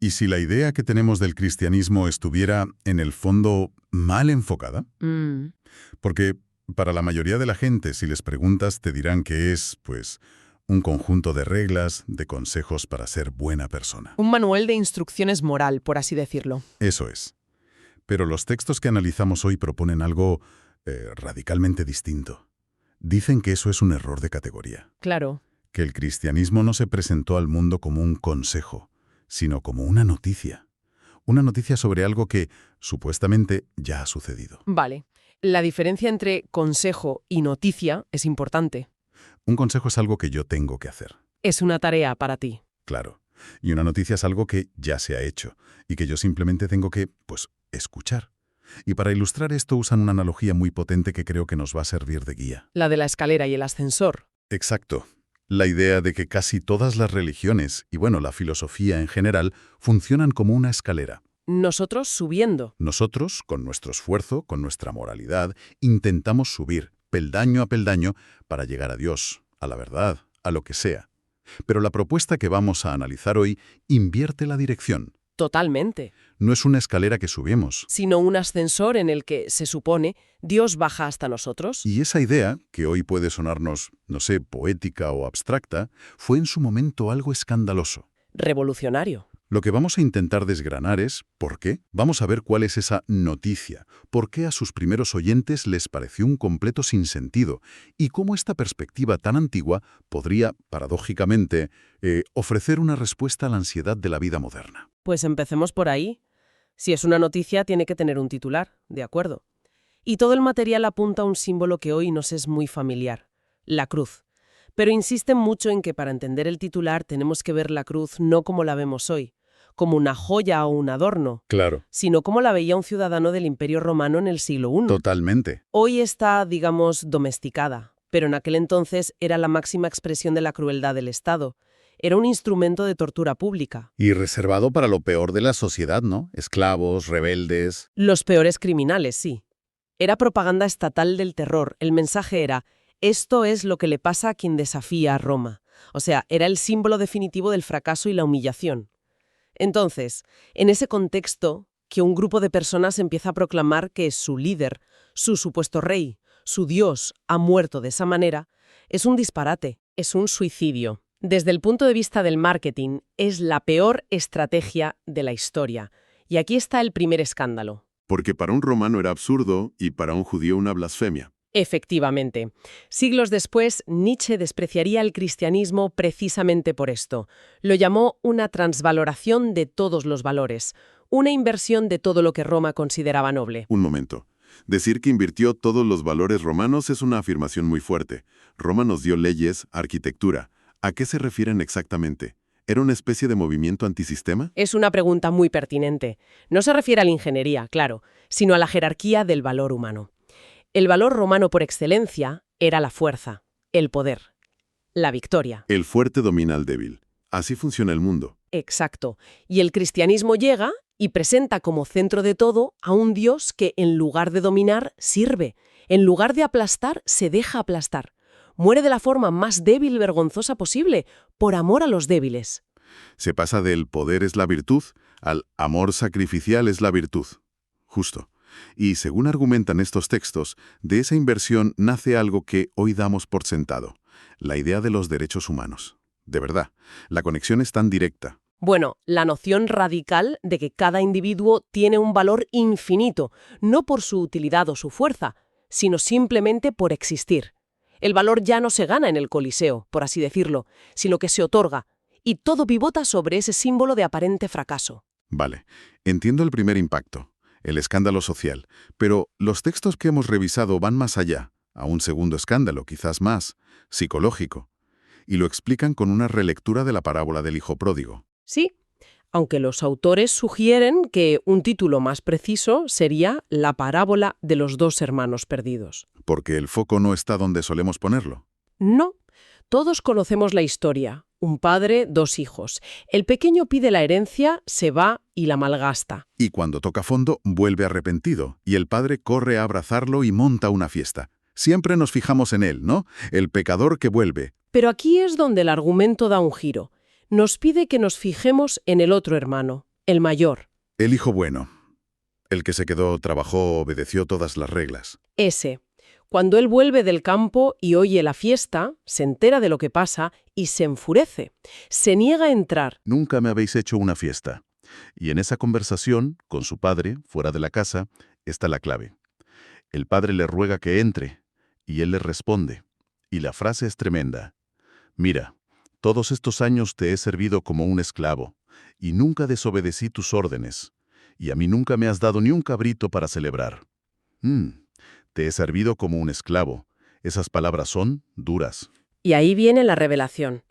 ¿Y si la idea que tenemos del cristianismo estuviera, en el fondo, mal enfocada? Porque para la mayoría de la gente, si les preguntas, te dirán que es, pues, un conjunto de reglas, de consejos para ser buena persona. Un manual de instrucciones moral, por así decirlo. Eso es. Pero los textos que analizamos hoy proponen algo radicalmente distinto. Dicen que eso es un error de categoría. Claro. Que el cristianismo no se presentó al mundo como un consejo, sino como una noticia. Una noticia sobre algo que, supuestamente, ya ha sucedido. Vale. La diferencia entre consejo y noticia es importante. Un consejo es algo que yo tengo que hacer. Es una tarea para ti. Claro. Y una noticia es algo que ya se ha hecho y que yo simplemente tengo que, pues, escuchar. Y para ilustrar esto usan una analogía muy potente que creo que nos va a servir de guía. La de la escalera y el ascensor. Exacto. La idea de que casi todas las religiones, y bueno, la filosofía en general, funcionan como una escalera. Nosotros subiendo. Nosotros, con nuestro esfuerzo, con nuestra moralidad, intentamos subir, peldaño a peldaño, para llegar a Dios, a la verdad, a lo que sea. Pero la propuesta que vamos a analizar hoy invierte la dirección. Totalmente. No es una escalera que subimos. Sino un ascensor en el que, se supone, Dios baja hasta nosotros. Y esa idea, que hoy puede sonarnos, no sé, poética o abstracta, fue en su momento algo escandaloso. Revolucionario. Lo que vamos a intentar desgranar es ¿por qué? Vamos a ver cuál es esa noticia, por qué a sus primeros oyentes les pareció un completo sinsentido y cómo esta perspectiva tan antigua podría, paradójicamente, ofrecer una respuesta a la ansiedad de la vida moderna. Pues empecemos por ahí. Si es una noticia, tiene que tener un titular, de acuerdo. Y todo el material apunta a un símbolo que hoy nos es muy familiar, la cruz. Pero insisten mucho en que para entender el titular tenemos que ver la cruz no como la vemos hoy, como una joya o un adorno, Claro. sino como la veía un ciudadano del Imperio Romano en el siglo I. Totalmente. Hoy está, digamos, domesticada, pero en aquel entonces era la máxima expresión de la crueldad del Estado. Era un instrumento de tortura pública. Y reservado para lo peor de la sociedad, ¿no? Esclavos, rebeldes. Los peores criminales, sí. Era propaganda estatal del terror. El mensaje era: esto es lo que le pasa a quien desafía a Roma. O sea, era el símbolo definitivo del fracaso y la humillación. Entonces, en ese contexto, que un grupo de personas empieza a proclamar que su líder, su supuesto rey, su Dios, ha muerto de esa manera, es un disparate, es un suicidio. Desde el punto de vista del marketing, es la peor estrategia de la historia. Y aquí está el primer escándalo. Porque para un romano era absurdo y para un judío una blasfemia. Efectivamente. Siglos después, Nietzsche despreciaría el cristianismo precisamente por esto. Lo llamó una transvaloración de todos los valores, una inversión de todo lo que Roma consideraba noble. Un momento. Decir que invirtió todos los valores romanos es una afirmación muy fuerte. Roma nos dio leyes, arquitectura. ¿A qué se refieren exactamente? ¿Era una especie de movimiento antisistema? Es una pregunta muy pertinente. No se refiere a la ingeniería, claro, sino a la jerarquía del valor humano. El valor romano por excelencia era la fuerza, el poder, la victoria. El fuerte domina al débil. Así funciona el mundo. Exacto. Y el cristianismo llega y presenta como centro de todo a un Dios que, en lugar de dominar, sirve. En lugar de aplastar, se deja aplastar. Muere de la forma más débil y vergonzosa posible, por amor a los débiles. Se pasa del poder es la virtud al amor sacrificial es la virtud. Justo. Y según argumentan estos textos, de esa inversión nace algo que hoy damos por sentado, la idea de los derechos humanos. De verdad, la conexión es tan directa. Bueno, la noción radical de que cada individuo tiene un valor infinito, no por su utilidad o su fuerza, sino simplemente por existir. El valor ya no se gana en el Coliseo, por así decirlo, sino que se otorga, y todo pivota sobre ese símbolo de aparente fracaso. Vale, entiendo el primer impacto, el escándalo social, pero los textos que hemos revisado van más allá, a un segundo escándalo, quizás más, psicológico, y lo explican con una relectura de la parábola del hijo pródigo. Sí, aunque los autores sugieren que un título más preciso sería La parábola de los dos hermanos perdidos. Porque el foco no está donde solemos ponerlo. No, todos conocemos la historia. Un padre, dos hijos. El pequeño pide la herencia, se va y la malgasta. Y cuando toca fondo, vuelve arrepentido, y el padre corre a abrazarlo y monta una fiesta. Siempre nos fijamos en él, ¿no? El pecador que vuelve. Pero aquí es donde el argumento da un giro. Nos pide que nos fijemos en el otro hermano, El mayor. El hijo bueno. El que se quedó, trabajó, obedeció todas las reglas. Ese. Cuando él vuelve del campo y oye la fiesta, se entera de lo que pasa y se enfurece. Se niega a entrar. Nunca me habéis hecho una fiesta. Y en esa conversación, con su padre, fuera de la casa, está la clave. El padre le ruega que entre, y él le responde. Y la frase es tremenda. Mira, todos estos años te he servido como un esclavo, y nunca desobedecí tus órdenes, y a mí nunca me has dado ni un cabrito para celebrar. Te he servido como un esclavo. Esas palabras son duras. Y ahí viene la revelación.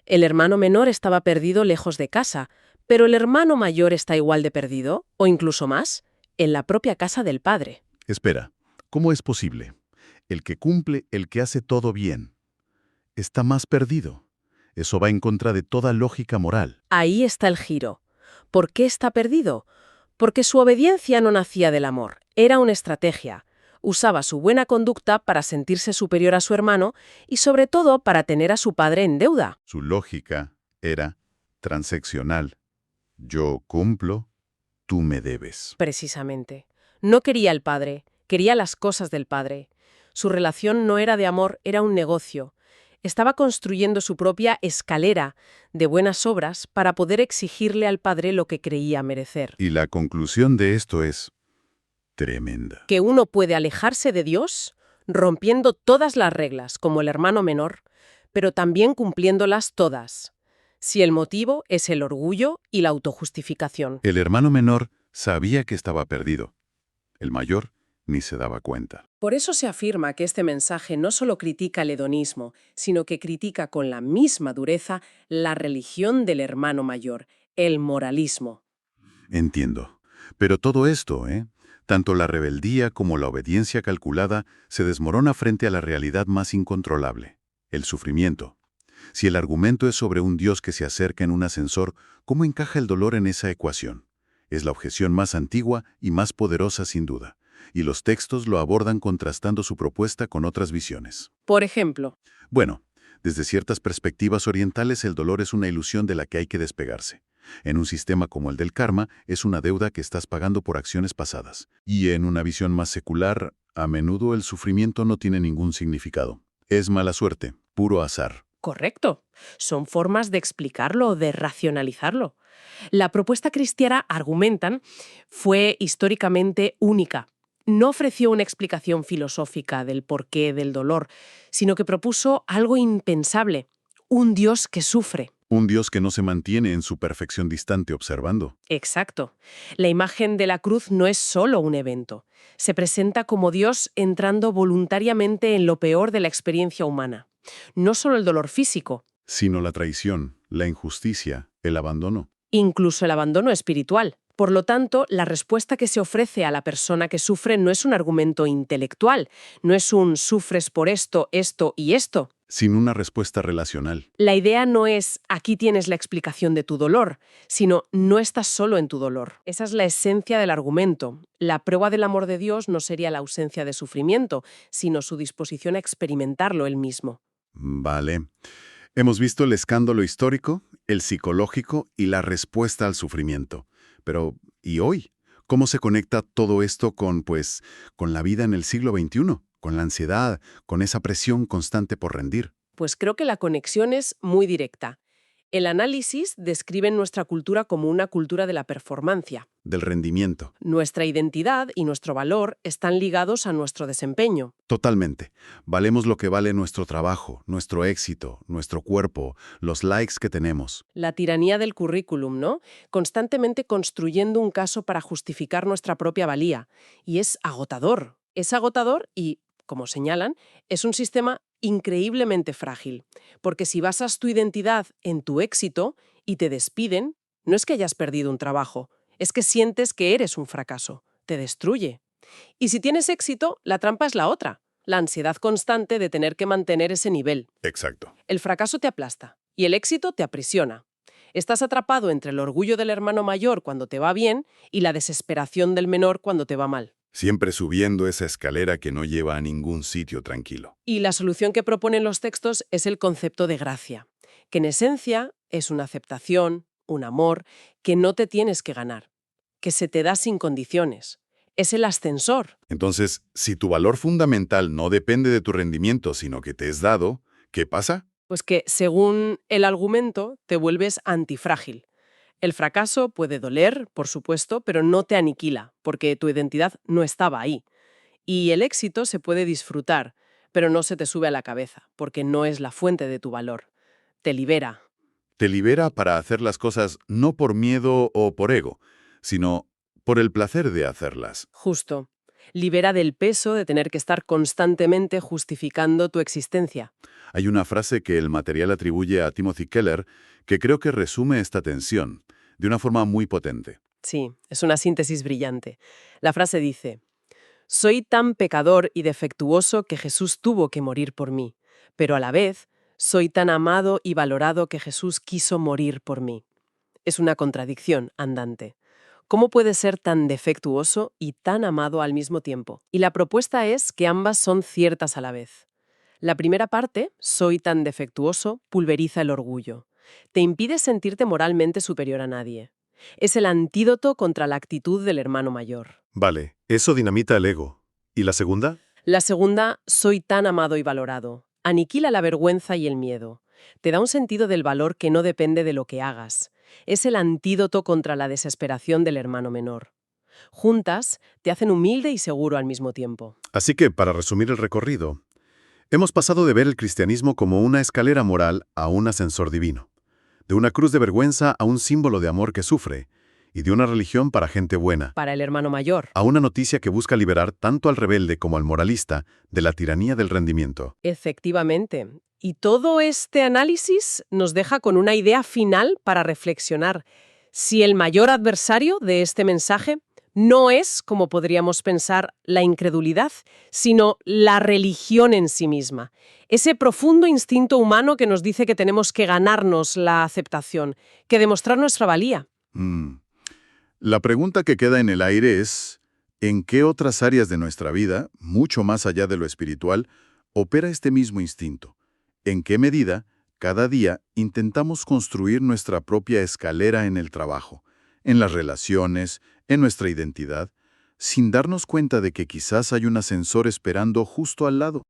El hermano menor estaba perdido lejos de casa, pero el hermano mayor está igual de perdido, o incluso más, en la propia casa del padre. Espera, ¿cómo es posible? El que cumple, el que hace todo bien, está más perdido. Eso va en contra de toda lógica moral. Ahí está el giro. ¿Por qué está perdido? Porque su obediencia no nacía del amor, era una estrategia. Usaba su buena conducta para sentirse superior a su hermano y sobre todo para tener a su padre en deuda. Su lógica era transaccional. Yo cumplo, tú me debes. Precisamente. No quería al padre, quería las cosas del padre. Su relación no era de amor, era un negocio. Estaba construyendo su propia escalera de buenas obras para poder exigirle al padre lo que creía merecer. Y la conclusión de esto es tremenda. Que uno puede alejarse de Dios rompiendo todas las reglas, como el hermano menor, pero también cumpliéndolas todas, si el motivo es el orgullo y la autojustificación. El hermano menor sabía que estaba perdido. El mayor ni se daba cuenta. Por eso se afirma que este mensaje no solo critica el hedonismo, sino que critica con la misma dureza la religión del hermano mayor, el moralismo. Entiendo. Pero todo esto, tanto la rebeldía como la obediencia calculada, se desmorona frente a la realidad más incontrolable, el sufrimiento. Si el argumento es sobre un Dios que se acerca en un ascensor, ¿cómo encaja el dolor en esa ecuación? Es la objeción más antigua y más poderosa sin duda. Y los textos lo abordan contrastando su propuesta con otras visiones. Por ejemplo, Bueno, desde ciertas perspectivas orientales el dolor es una ilusión de la que hay que despegarse. En un sistema como el del karma, es una deuda que estás pagando por acciones pasadas. Y en una visión más secular, a menudo el sufrimiento no tiene ningún significado. Es mala suerte, puro azar. correcto, son formas de explicarlo o de racionalizarlo. La propuesta cristiana, argumentan, fue históricamente única. No ofreció una explicación filosófica del porqué del dolor, sino que propuso algo impensable, un Dios que sufre. Un Dios que no se mantiene en su perfección distante observando. Exacto. La imagen de la cruz no es solo un evento. Se presenta como Dios entrando voluntariamente en lo peor de la experiencia humana. No solo el dolor físico, Sino la traición, la injusticia, el abandono. incluso el abandono espiritual. Por lo tanto, la respuesta que se ofrece a la persona que sufre no es un argumento intelectual, no es un sufres por esto, esto y esto. Sin una respuesta relacional. La idea no es aquí tienes la explicación de tu dolor, sino no estás solo en tu dolor. Esa es la esencia del argumento. La prueba del amor de Dios no sería la ausencia de sufrimiento, sino su disposición a experimentarlo él mismo. Vale. Hemos visto el escándalo histórico, el psicológico y la respuesta al sufrimiento. Pero, ¿y hoy? ¿Cómo se conecta todo esto con la vida en el siglo XXI? Con la ansiedad, con esa presión constante por rendir. Pues creo que la conexión es muy directa. El análisis describe nuestra cultura como una cultura de la performancia. Del rendimiento. Nuestra identidad y nuestro valor están ligados a nuestro desempeño. Totalmente. Valemos lo que vale nuestro trabajo, nuestro éxito, nuestro cuerpo, los likes que tenemos. La tiranía del currículum, ¿no? Constantemente construyendo un caso para justificar nuestra propia valía. Y es agotador. Es agotador y, como señalan, es un sistema increíblemente frágil. Porque si basas tu identidad en tu éxito y te despiden, no es que hayas perdido un trabajo, es que sientes que eres un fracaso. Te destruye. Y si tienes éxito, la trampa es la otra. La ansiedad constante de tener que mantener ese nivel. Exacto. El fracaso te aplasta y el éxito te aprisiona. Estás atrapado entre el orgullo del hermano mayor cuando te va bien y la desesperación del menor cuando te va mal. Siempre subiendo esa escalera que no lleva a ningún sitio tranquilo. Y la solución que proponen los textos es el concepto de gracia, que en esencia es una aceptación, un amor que no te tienes que ganar, que se te da sin condiciones. Es el ascensor. Entonces, si tu valor fundamental no depende de tu rendimiento, sino que te es dado, ¿qué pasa? Pues que, según el argumento, te vuelves antifrágil. El fracaso puede doler, por supuesto, pero no te aniquila, porque tu identidad no estaba ahí. Y el éxito se puede disfrutar, pero no se te sube a la cabeza, porque no es la fuente de tu valor. Te libera. Te libera para hacer las cosas no por miedo o por ego, sino por el placer de hacerlas. Justo. Libera del peso de tener que estar constantemente justificando tu existencia. Hay una frase que el material atribuye a Timothy Keller que creo que resume esta tensión de una forma muy potente. Sí, es una síntesis brillante. La frase dice: soy tan pecador y defectuoso que Jesús tuvo que morir por mí, pero a la vez soy tan amado y valorado que Jesús quiso morir por mí. Es una contradicción andante. ¿Cómo puede ser tan defectuoso y tan amado al mismo tiempo? Y la propuesta es que ambas son ciertas a la vez. La primera parte, soy tan defectuoso, pulveriza el orgullo. Te impide sentirte moralmente superior a nadie. Es el antídoto contra la actitud del hermano mayor. Vale, eso dinamita el ego. ¿Y la segunda? La segunda, soy tan amado y valorado. Aniquila la vergüenza y el miedo. Te da un sentido del valor que no depende de lo que hagas. Es el antídoto contra la desesperación del hermano menor. Juntas, te hacen humilde y seguro al mismo tiempo. Así que, para resumir el recorrido, hemos pasado de ver el cristianismo como una escalera moral a un ascensor divino, de una cruz de vergüenza a un símbolo de amor que sufre, y de una religión para gente buena, Para el hermano mayor. a una noticia que busca liberar tanto al rebelde como al moralista de la tiranía del rendimiento. Efectivamente. Y todo este análisis nos deja con una idea final para reflexionar. Si el mayor adversario de este mensaje no es, como podríamos pensar, la incredulidad, sino la religión en sí misma. Ese profundo instinto humano que nos dice que tenemos que ganarnos la aceptación, que demostrar nuestra valía. La pregunta que queda en el aire es, ¿en qué otras áreas de nuestra vida, mucho más allá de lo espiritual, opera este mismo instinto? ¿En qué medida, cada día, intentamos construir nuestra propia escalera en el trabajo, en las relaciones, en nuestra identidad, sin darnos cuenta de que quizás hay un ascensor esperando justo al lado?